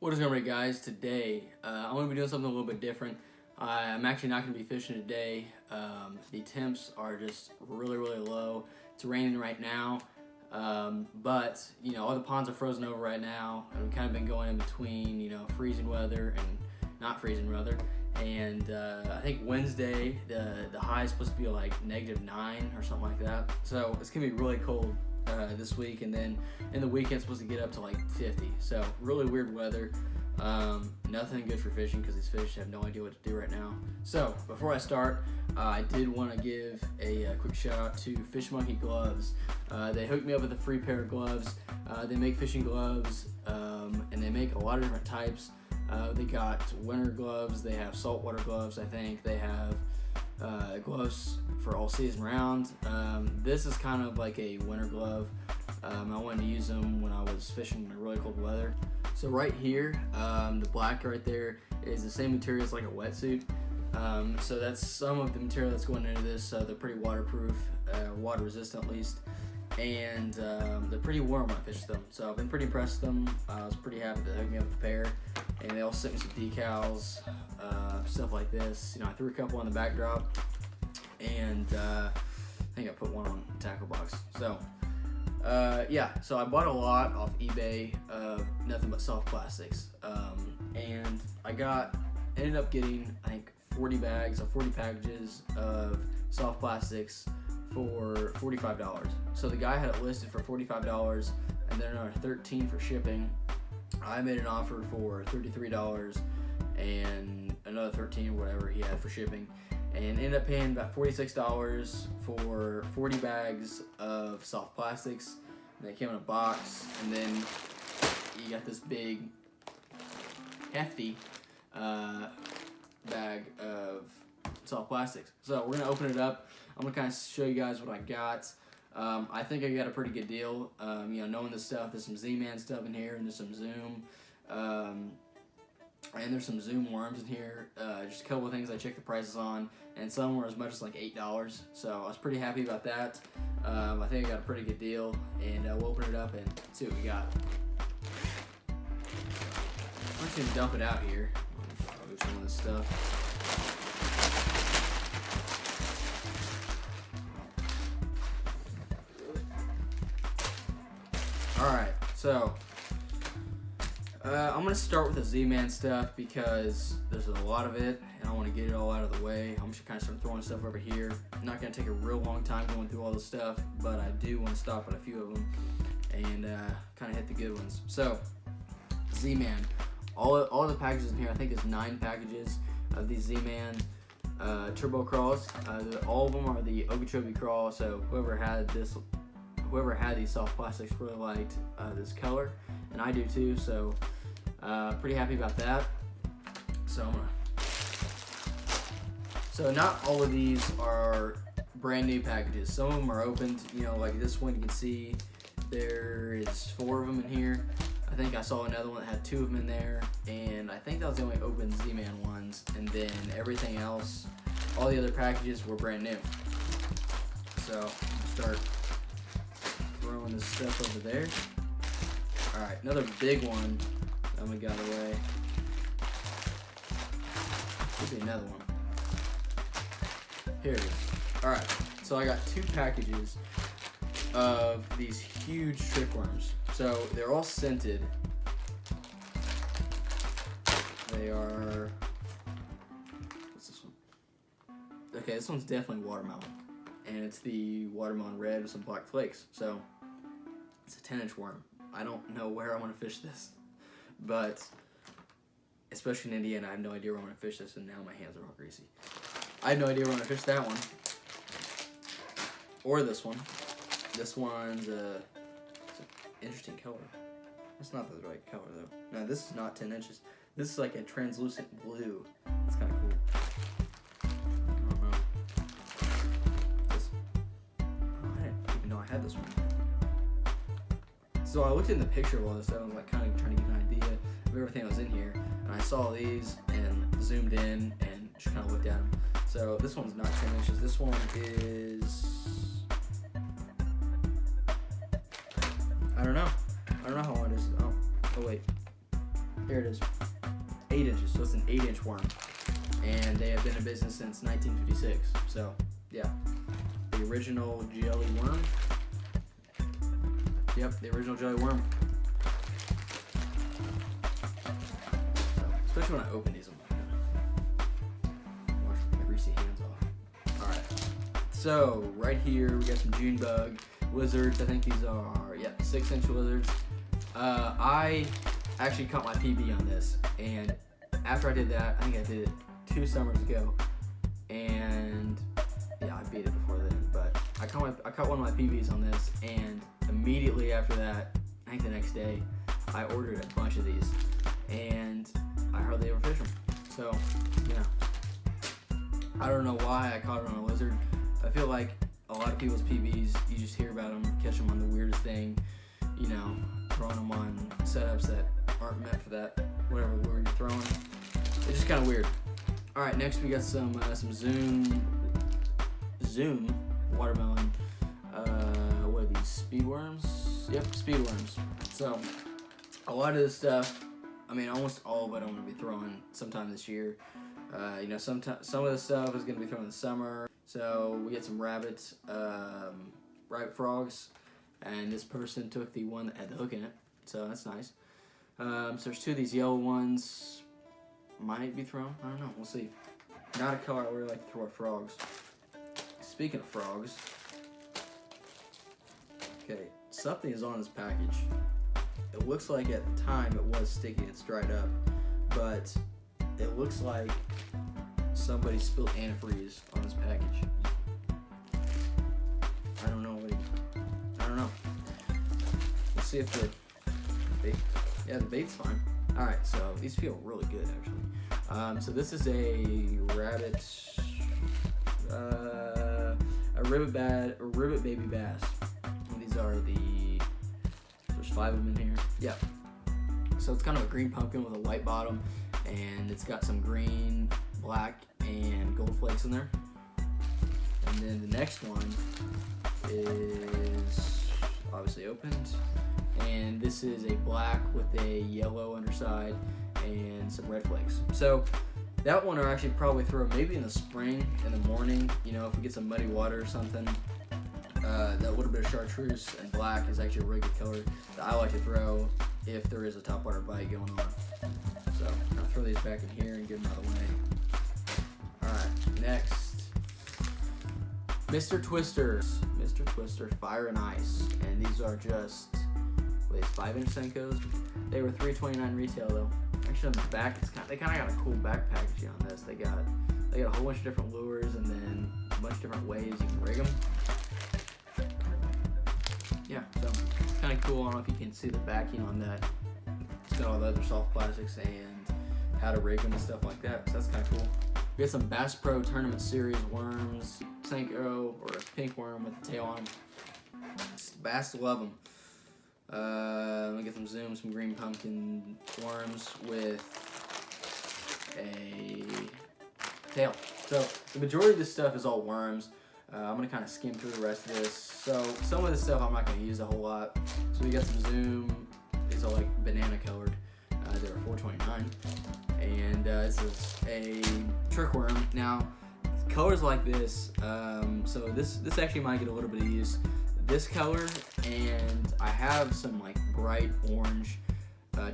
What is going on, guys? Today, I'm going to be doing something a little bit different. I'm actually not going to be fishing today. The temps are just really low. It's raining right now, but all the ponds are frozen over right now, and we've kind of been going in between freezing weather and not freezing weather. And I think Wednesday the high is supposed to be like -9 or something like that. So it's gonna be really cold this week, and then in the weekend it's supposed to get up to like 50. So really weird weather. Nothing good for fishing because these fish have no idea what to do right now. So before I start, I did want to give a quick shout out to Fish Monkey Gloves. They hooked me up with a free pair of gloves. They make fishing gloves, and they make a lot of different types. They got winter gloves, they have saltwater gloves, I think. They have gloves for all season round. This is kind of like a winter glove. I wanted to use them when I was fishing in really cold weather. So right here, the black right there is the same material as like a wetsuit. So that's some of the material that's going into this. They're pretty waterproof, water resistant at least. And they're pretty warm when I fish them. So I've been pretty impressed with them. I was pretty happy to hook me up with a pair. And they also sent me some decals, stuff like this. I threw a couple on the backdrop, and I think I put one on the tackle box. So yeah, so I bought a lot off eBay of nothing but soft plastics. And I ended up getting, I think, 40 packages of soft plastics for $45. So the guy had it listed for $45 and then another $13 for shipping. I made an offer for $33 and another $13, whatever he had for shipping, and ended up paying about $46 for 40 bags of soft plastics. And they came in a box, and then you got this big, hefty bag of soft plastics. So we're gonna open it up. I'm gonna kind of show you guys what I got. I think I got a pretty good deal. Knowing this stuff, there's some Z-Man stuff in here, and there's some Zoom, and there's some Zoom worms in here. Just a couple of things I checked the prices on, and some were as much as like $8. So I was pretty happy about that. I think I got a pretty good deal, and we'll open it up and see what we got. I'm just gonna dump it out here. Move some of this stuff. Alright, so I'm going to start with the Z-Man stuff because there's a lot of it and I want to get it all out of the way. I'm just kind of start throwing stuff over here. I'm not going to take a real long time going through all this stuff, but I do want to stop at a few of them and kind of hit the good ones. So, Z-Man. All the packages in here, I think there's 9 packages of these Z-Man Turbo Crawls. All of them are the Okeechobee Crawl, so whoever had these soft plastics really liked this color, and I do too, so pretty happy about that. So not all of these are brand new packages. Some of them are opened, like this one. You can see there is 4 of them in here. I think I saw another one that had 2 of them in there, and I think that was the only open Z-Man ones, and then everything else, all the other packages were brand new. So I'll start throwing this stuff over there. Alright, another big one that we got away. Could be another one. Here it is. Alright, so I got 2 packages of these huge trick worms. So they're all scented. They are... What's this one? Okay, this one's definitely watermelon. And it's the watermelon red with some black flakes. So it's a 10-inch worm. I don't know where I want to fish this, but especially in Indiana, I have no idea where I want to fish this, and now my hands are all greasy. I have no idea where I want to fish that one or this one. This one's it's an interesting color. That's not the right color though. No, this is not 10 inches. This is like a translucent blue. That's kind of cool. I had this one. So I looked in the picture of all this stuff. I was like kind of trying to get an idea of everything that was in here, and I saw these and zoomed in and just kind of looked at them. So this one's not 10 inches. This one is, I don't know how long it is. Oh wait. Here it is, 8 inches. So it's an 8-inch worm, and they have been in business since 1956. So yeah, the original jelly worm. Yep, the original jelly worm. Especially when I open these, I'm wash my greasy hands off. All right. So right here we got some June bug lizards. I think these are 6-inch lizards. I actually caught my PB on this, and after I did that, I think I did it 2 summers ago, and yeah, I beat it before then. But I caught one of my PBs on this, and immediately after that, I think the next day, I ordered a bunch of these, and I hardly ever fish them. So yeah, I don't know why I caught it on a lizard. I feel like a lot of people's PBs, you just hear about them, catch them on the weirdest thing, you know, throwing them on setups that aren't meant for that, whatever lure you're throwing. It's just kind of weird. All right, next we got some Zoom watermelon. What are these, speed worms? Yep, speed worms. So a lot of this stuff, I mean, almost all of it I'm gonna be throwing sometime this year. You know, some of the stuff is gonna be thrown in the summer. So we get some rabbits, rabbit frogs, and this person took the one that had the hook in it, so that's nice. So there's 2 of these yellow ones, might be thrown, I don't know, we'll see. Not a color I really like to throw at frogs. Speaking of frogs, okay, something is on this package. It looks like at the time it was sticky, it's dried up, but it looks like somebody spilled antifreeze on this package. I don't know. Let's see if the bait. Yeah, the bait's fine. All right, so these feel really good actually. So this is a rabbit, a ribbit baby bass. And these are there's 5 of them in here. Yep. So it's kind of a green pumpkin with a white bottom, and it's got some green, black, and gold flakes in there. And then the next one is obviously opened, and this is a black with a yellow underside and some red flakes. So that one are actually probably throw maybe in the spring in the morning, you know, if we get some muddy water or something. That little bit of chartreuse and black is actually a really good color that I like to throw if there is a topwater bite going on. So I'll throw these back in here and get them out of the way. Alright, next, Mr. Twister, Fire and Ice, and these are just, what, 5-inch Senkos. They were $3.29 retail though. Actually on the back, they kind of got a cool back packaging on this. They got a whole bunch of different lures and then a bunch of different ways you can rig them. Yeah, so kind of cool. I don't know if you can see the backing on that. It's got all the other soft plastics and how to rig them and stuff like that. So that's kind of cool. We got some Bass Pro Tournament Series worms, Senko, or a pink worm with a tail on them. Bass love them. Let me get some green pumpkin worms with a tail. So the majority of this stuff is all worms. I'm gonna kind of skim through the rest of this. So some of this stuff I'm not gonna use a whole lot. So we got some Zoom. These are like banana colored. They're $4.29, and this is a trick worm. Now, colors like this. So this actually might get a little bit of use. This color, and I have some like bright orange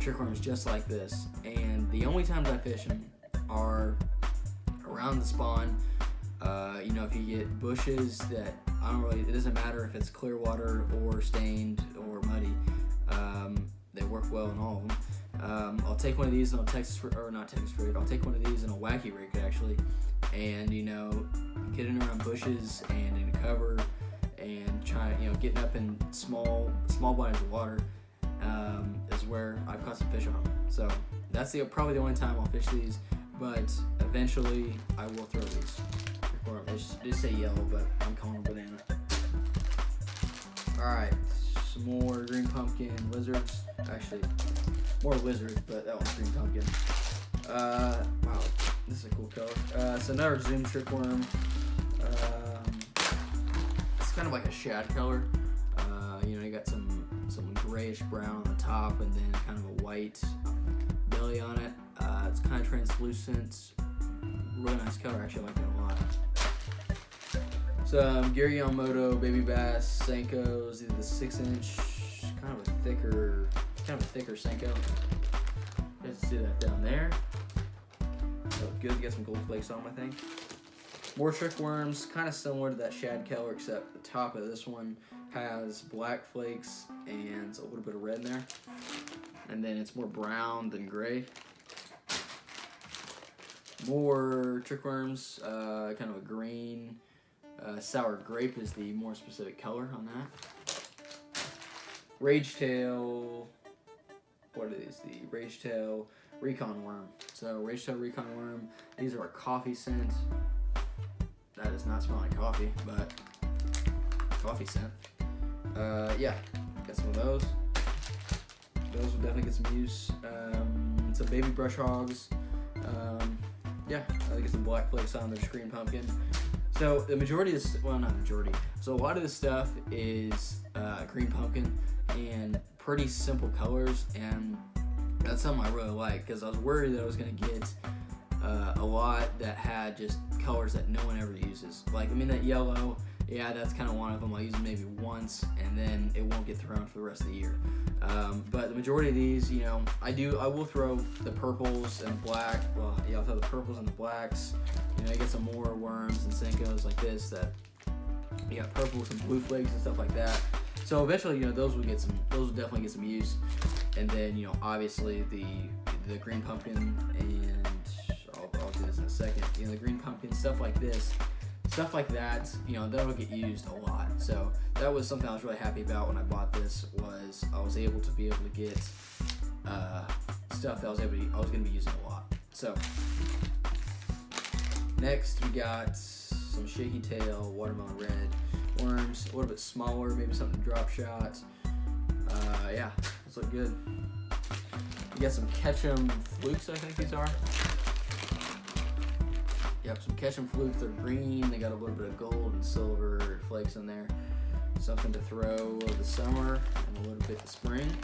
trick worms just like this. And the only times I fish them are around the spawn. You know, if you get bushes that it doesn't matter if it's clear water or stained or muddy, they work well in all of them. I'll take one of these and I'll I'll take one of these in a wacky rig actually, and you know, get in around bushes and in cover and try, you know, getting up in small bodies of water is where I've caught some fish on them. So that's probably the only time I'll fish these, but eventually I will throw these. They say yellow, but I'm calling them banana. Alright, some more green pumpkin lizards. Actually, more lizards, but that one's green pumpkin. Wow, this is a cool color. So another Zoom trick worm. It's kind of like a shad color. You know, you got some grayish brown on the top, and then kind of a white belly belly on it. It's kind of translucent. Really nice color. Actually, I like that a lot. Some Gary Yamamoto Baby Bass Senkos. These are the 6-inch, kind of a thicker Senko. Let's do that down there. That looked good. Get some gold flakes on them, I think. More trick worms, kind of similar to that Shad Keller, except the top of this one has black flakes and a little bit of red in there. And then it's more brown than gray. More trick worms, kind of a green. Sour grape is the more specific color on that. Rage Tail. What are these? The Rage Tail Recon Worm. So Rage Tail Recon Worm. These are a coffee scent. That does not smell like coffee, but coffee scent. Yeah, got some of those. Those will definitely get some use. Some baby brush hogs. Yeah, I get some black flakes on their green pumpkin. So the majority of this, well, not majority. So a lot of this stuff is green pumpkin and pretty simple colors, and that's something I really like because I was worried that I was gonna get a lot that had just colors that no one ever uses. Like, I mean, that yellow, yeah, that's kind of one of them. I'll use it maybe once, and then it won't get thrown for the rest of the year. But the majority of these, you know, I will throw the purples and black. Well, yeah, I'll throw the purples and the blacks. You know, you get some more worms and Senkos like this that you got purples and blue flakes and stuff like that. So eventually, you know, those will definitely get some use. And then, you know, obviously the green pumpkin, and I'll do this in a second. You know, the green pumpkin, stuff like this, stuff like that, you know, that'll get used a lot. So that was something I was really happy about when I bought this, was I was able to be able to get stuff that I was going to be using a lot. So next we got some Shaky Tail Watermelon Red worms, a little bit smaller, maybe something drop shot. Yeah, those look good. You got some Ketchum Flukes, I think these are. Yep, some Ketchum Flukes. They're green. They got a little bit of gold and silver flakes in there. Something to throw over the summer and a little bit of spring.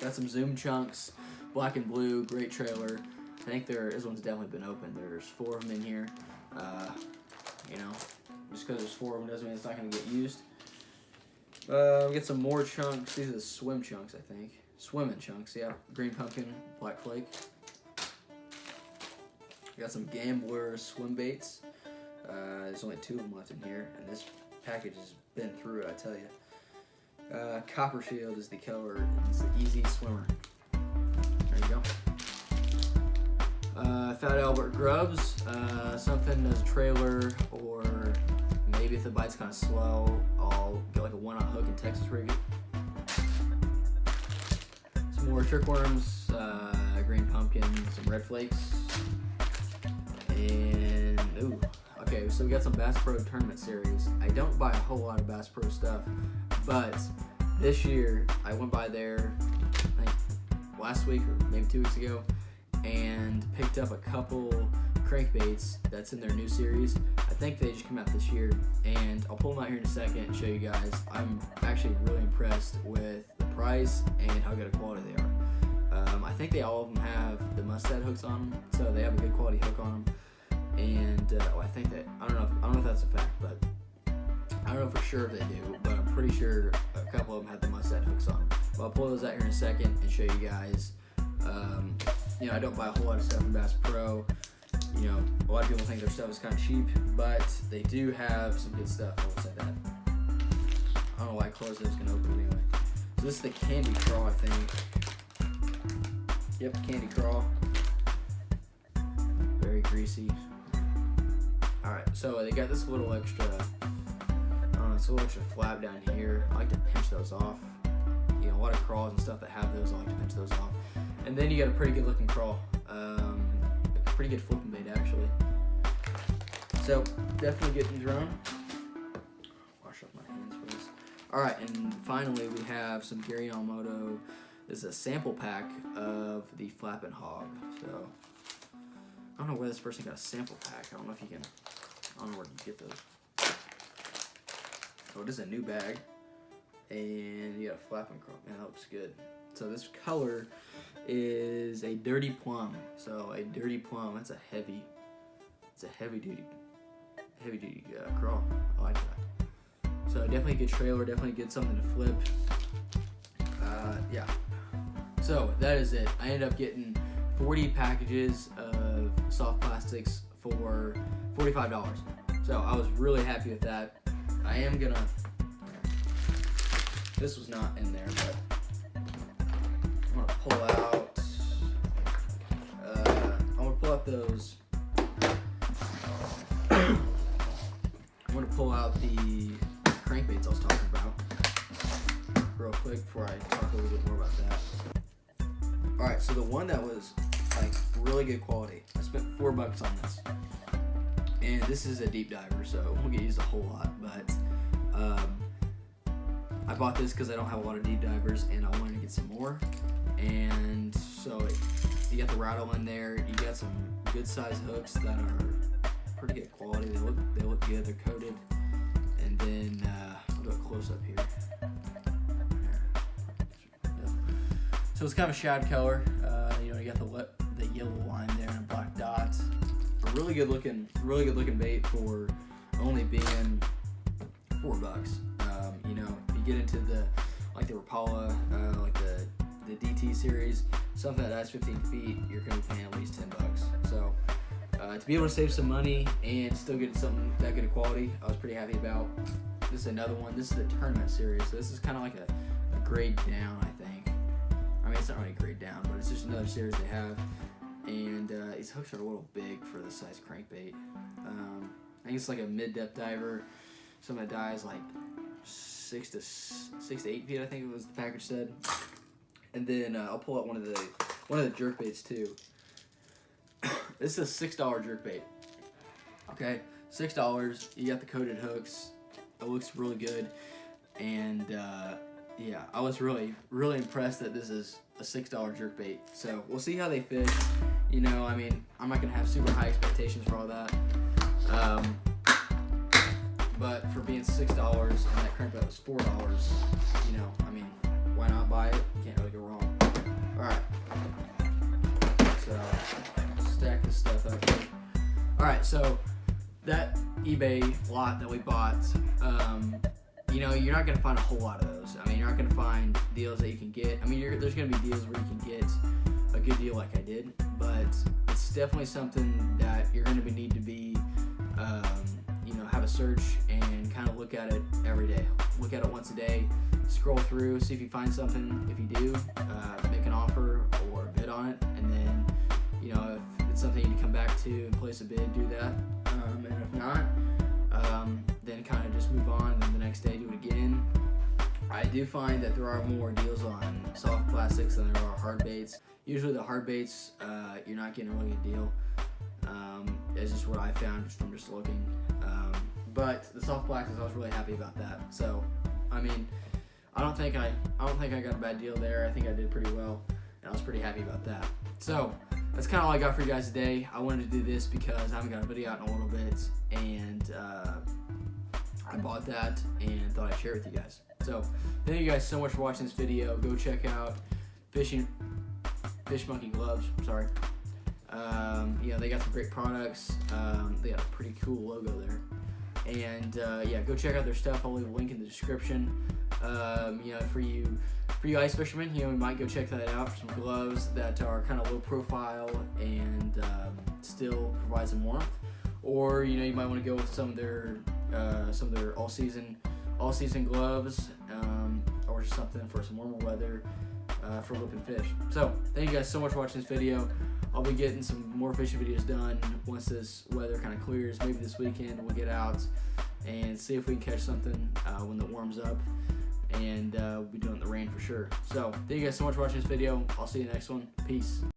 Got some Zoom Chunks, black and blue, great trailer. I think this one's definitely been opened. There's 4 of them in here. You know, just because there's 4 of them doesn't mean it's not going to get used. Get some more chunks. These are the swim chunks, I think. Swimming chunks, yeah. Green pumpkin, black flake. Got some Gambler swim baits. There's only 2 of them left in here, and this package has been through it, I tell you. Copperfield is the color. It's the Easy Swimmer. There you go. Fat Albert Grubs. Something as a trailer, or maybe if the bite's kind of slow, I'll get like a 1-aught hook and Texas rig it. Some more trick worms, green pumpkin, some red flakes, and ooh, okay, so we got some Bass Pro Tournament Series. I don't buy a whole lot of Bass Pro stuff, but this year I went by there, I think last week or maybe 2 weeks ago, and picked up a couple crankbaits that's in their new series. I think they just come out this year, and I'll pull them out here in a second and show you guys. I'm actually really impressed with the price and how good a quality they are. I think all of them have the Mustad hooks on them, so they have a good quality hook on them. And I don't know if that's a fact, but I don't know for sure if they do, but I'm pretty sure a couple of them have the Mustad hooks on them. But I'll pull those out here in a second and show you guys. You know, I don't buy a whole lot of stuff from Bass Pro. You know, a lot of people think their stuff is kind of cheap, but they do have some good stuff. I will say that. I don't know why I closed it. It's gonna open anyway. So this is the Candy Craw, I think. Yep, Candy Craw. Very greasy. All right, so they got this little extra. It's a little extra flap down here. I like to pinch those off. You know, a lot of craws and stuff that have those, I like to pinch those off. And then you got a pretty good looking craw. A pretty good flipping bait, actually. So, definitely getting thrown. Wash off my hands for this. Alright, and finally we have some Gary Yamamoto. This is a sample pack of the Flappin' Hog. So, I don't know where this person got a sample pack. I don't know if you can, I don't know where you get those. Oh, it is a new bag. And you got a Flappin' Craw. Man, that looks good. So this color is a Dirty Plum. So a Dirty Plum, it's a heavy duty crawl. I like that. So definitely a good trailer, definitely good something to flip. Yeah. So that is it. I ended up getting 40 packages of soft plastics for $45. So I was really happy with that. I am gonna, this was not in there, but I'm gonna pull out those. I'm gonna pull out the crankbaits I was talking about real quick before I talk a little bit more about that. Alright, so the one that was like really good quality, I spent $4 on this. And this is a deep diver, so it won't get used a whole lot, but I bought this because I don't have a lot of deep divers and I wanted to get some more. And so you got the rattle in there, you got some good size hooks that are pretty good quality, they look good, they're coated. And then I'll do a close up here. So it's kind of a shad color, you got the yellow line there and a black dot. A really good looking bait for only being $4. You get into the Rapala, like the DT series, something that has 15 feet, you're gonna be paying at least $10. So to be able to save some money and still get something that good of quality, I was pretty happy about. This is another one. This is the tournament series, so this is kind of like a grade down, I think. I mean, it's not really a grade down, but it's just another series they have. And these hooks are a little big for this size crankbait. I think it's like a mid-depth diver. Some that dives like 6 to 8 feet, I think it was the package said. And then I'll pull out one of the jerk baits too. This is a $6 jerk bait. Okay, $6. You got the coated hooks. It looks really good, and yeah, I was really impressed that this is a $6 jerk bait. So we'll see how they fish. I mean, I'm not gonna have super high expectations for all that. But for being $6 and that crankbait was $4, I mean, why not buy it? You can't really go wrong. All right. So stack this stuff up here. All right, so that eBay lot that we bought, you're not going to find a whole lot of those. I mean, you're not going to find deals that you can get. I mean, there's going to be deals where you can get a good deal like I did, but it's definitely something that you're going to need to be, have a search and kind of look at it every day. Look at it once a day, scroll through, see if you find something. If you do, make an offer or bid on it, and then, if it's something you come back to and place a bid, do that. And if not, then kind of just move on, and then the next day do it again. I do find that there are more deals on soft plastics than there are hard baits. Usually the hard baits, you're not getting a really good deal. It's just what I found from just looking. But the soft plastics, I was really happy about that. So, I mean, I don't think I got a bad deal there. I think I did pretty well, and I was pretty happy about that. So that's kind of all I got for you guys today. I wanted to do this because I haven't got a video out in a little bit, and I bought that and thought I'd share it with you guys. So thank you guys so much for watching this video. Go check out Fish Monkey Gloves. Sorry. They got some great products. They got a pretty cool logo there. And go check out their stuff. I'll leave a link in the description. For you ice fishermen, we might go check that out for some gloves that are kind of low profile and still provide some warmth. Or you might want to go with some of their all season gloves, or something for some warmer weather for whipping fish. So thank you guys so much for watching this video. I'll be getting some more fishing videos done once this weather kind of clears. Maybe this weekend we'll get out and see if we can catch something when it warms up, and we'll be doing the rain for sure. So thank you guys so much for watching this video. I'll see you in the next one. Peace.